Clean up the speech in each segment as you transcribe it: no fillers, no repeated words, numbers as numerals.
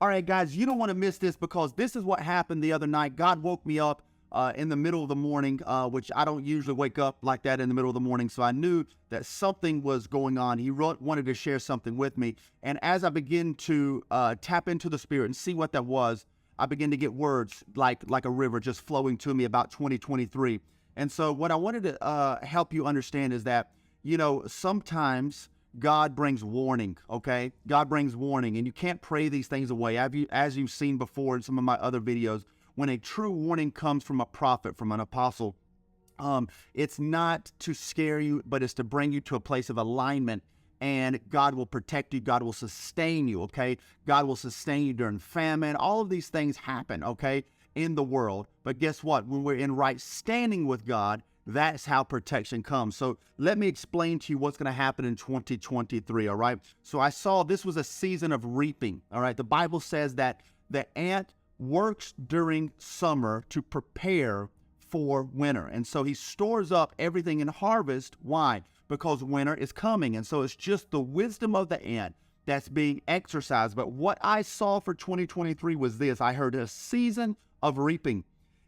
All right, guys, you don't want to miss this because this is what happened the other night. God woke me up in the middle of the morning, which I don't usually wake up like that in the middle of the morning. So I knew that something was going on. He wanted to share something with me. And as I begin to tap into the Spirit and see what that was, I begin to get words like a river just flowing to me about 2023. And so what I wanted to help you understand is that, sometimes God brings warning, okay? God brings warning, and you can't pray these things away. As you've seen before in some of my other videos, when a true warning comes from a prophet, from an apostle, it's not to scare you, but it's to bring you to a place of alignment, and God will protect you. God will sustain you, okay? God will sustain you during famine. All of these things happen, okay, in the world. But guess what? When we're in right standing with God, that's how protection comes. So let me explain to you what's going to happen in 2023, all right? So I saw this was a season of reaping, all right? The Bible says that the ant works during summer to prepare for winter. And so he stores up everything in harvest. Why? Because winter is coming. And so it's just the wisdom of the ant that's being exercised. But what I saw for 2023 was this. I heard a season of reaping.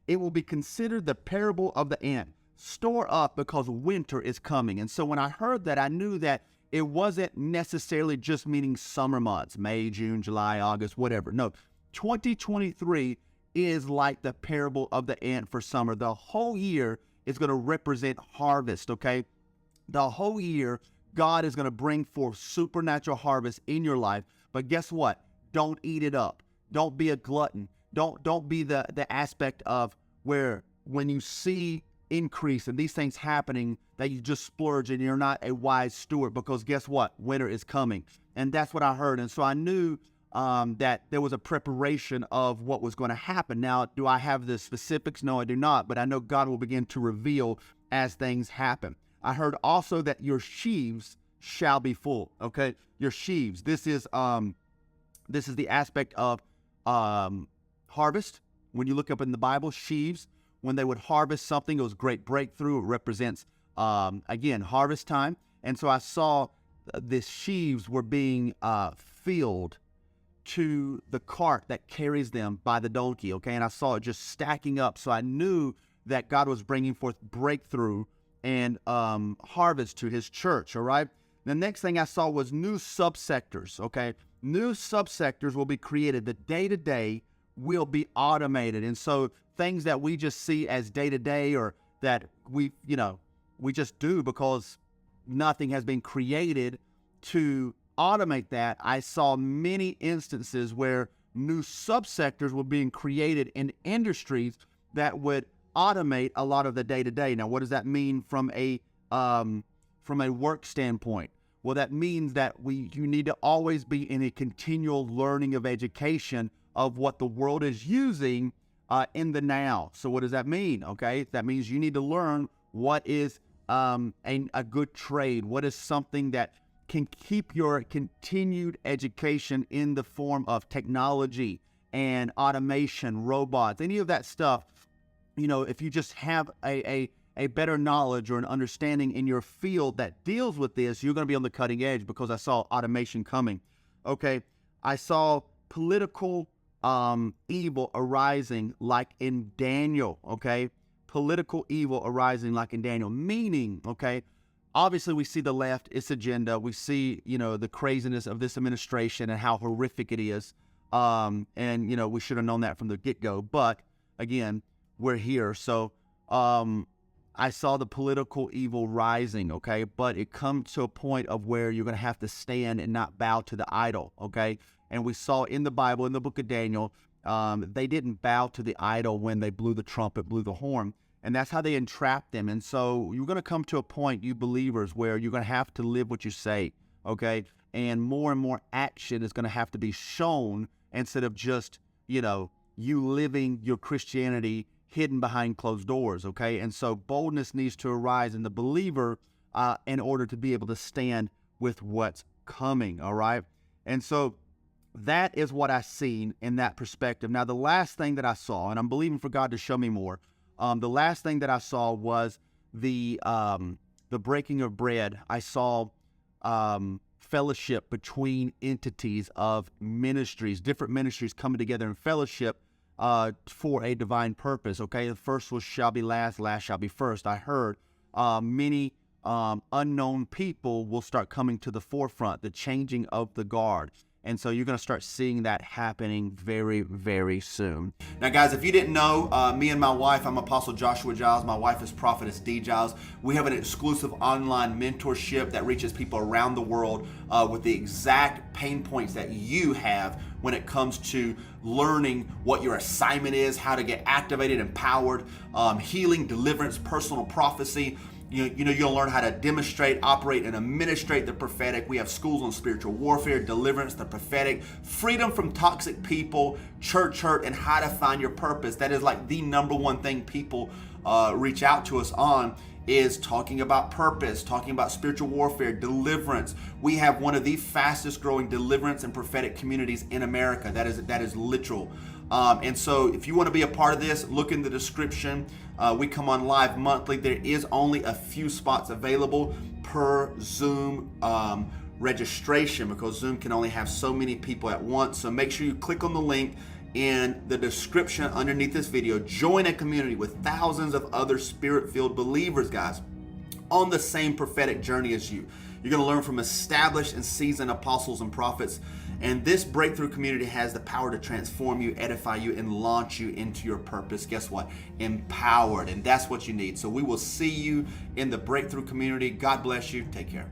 It will be considered the parable of the ant. Store up because winter is coming. And so when I heard that, I knew that it wasn't necessarily just meaning summer months, May, June, July, August, whatever. No, 2023 is like the parable of the ant for summer. The whole year is going to represent harvest, okay? The whole year, God is going to bring forth supernatural harvest in your life. But guess what? Don't eat it up. Don't be a glutton. Don't be the aspect of where when you see increase and these things happening that you just splurge and you're not a wise steward, because guess what? Winter is coming. And that's what I heard. And so I knew that there was a preparation of what was going to happen. Now, do I have the specifics? No, I do not. But I know God will begin to reveal as things happen. I heard also that your sheaves shall be full. Okay, your sheaves. This is the aspect of harvest. When you look up in the Bible, sheaves. When they would harvest something, it was great breakthrough. It represents, again, harvest time. And so I saw the sheaves were being filled to the cart that carries them by the donkey, okay? And I saw it just stacking up. So I knew that God was bringing forth breakthrough and harvest to his church, all right? The next thing I saw was new subsectors, okay? New subsectors will be created. The day-to-day will be automated. And so things that we just see as day-to-day or that we just do because nothing has been created to automate that, I saw many instances where new subsectors were being created in industries that would automate a lot of the day-to-day. Now, what does that mean from a work standpoint? Well, that means that you need to always be in a continual learning of education of what the world is using in the now. So what does that mean? Okay, that means you need to learn what is a good trade. What is something that can keep your continued education in the form of technology and automation, robots, any of that stuff. If you just have a better knowledge or an understanding in your field that deals with this, you're going to be on the cutting edge, because I saw automation coming. Okay, I saw political evil arising like in Daniel, okay? Political evil arising like in Daniel, meaning, okay, obviously we see the left, its agenda. We see, the craziness of this administration and how horrific it is. And, we should have known that from the get-go. But, again, we're here. So I saw the political evil rising, okay? But it comes to a point of where you're going to have to stand and not bow to the idol, okay? And we saw in the Bible, in the book of Daniel, they didn't bow to the idol when they blew the trumpet, blew the horn. And that's how they entrapped them. And so you're going to come to a point, you believers, where you're going to have to live what you say, okay? And more action is going to have to be shown instead of just, you living your Christianity hidden behind closed doors, okay? And so boldness needs to arise in the believer in order to be able to stand with what's coming, all right? And so that is what I seen in that perspective. Now, the last thing that I saw, and I'm believing for God to show me more, the last thing that I saw was the breaking of bread. I saw fellowship between entities of ministries, different ministries coming together in fellowship for a divine purpose. Okay, the first was shall be last, last shall be first. I heard many unknown people will start coming to the forefront, the changing of the guard. And so you're going to start seeing that happening very, very soon. Now, guys, if you didn't know, me and my wife, I'm Apostle Joshua Giles. My wife is Prophetess Dee Giles. We have an exclusive online mentorship that reaches people around the world with the exact pain points that you have when it comes to learning what your assignment is, how to get activated, empowered, healing, deliverance, personal prophecy. You'll learn how to demonstrate, operate, and administrate the prophetic. We have schools on spiritual warfare, deliverance, the prophetic, freedom from toxic people, church hurt, and how to find your purpose. That is like the number one thing people reach out to us on, is talking about purpose, talking about spiritual warfare, deliverance. We have one of the fastest growing deliverance and prophetic communities in America. That is literal. And so if you want to be a part of this, look in the description. We come on live monthly. There is only a few spots available per Zoom registration, because Zoom can only have so many people at once. So make sure you click on the link in the description underneath this video. Join a community with thousands of other spirit-filled believers, guys, on the same prophetic journey as you. You're going to learn from established and seasoned apostles and prophets. And this breakthrough community has the power to transform you, edify you, and launch you into your purpose. Guess what? Empowered. And that's what you need. So we will see you in the breakthrough community. God bless you. Take care.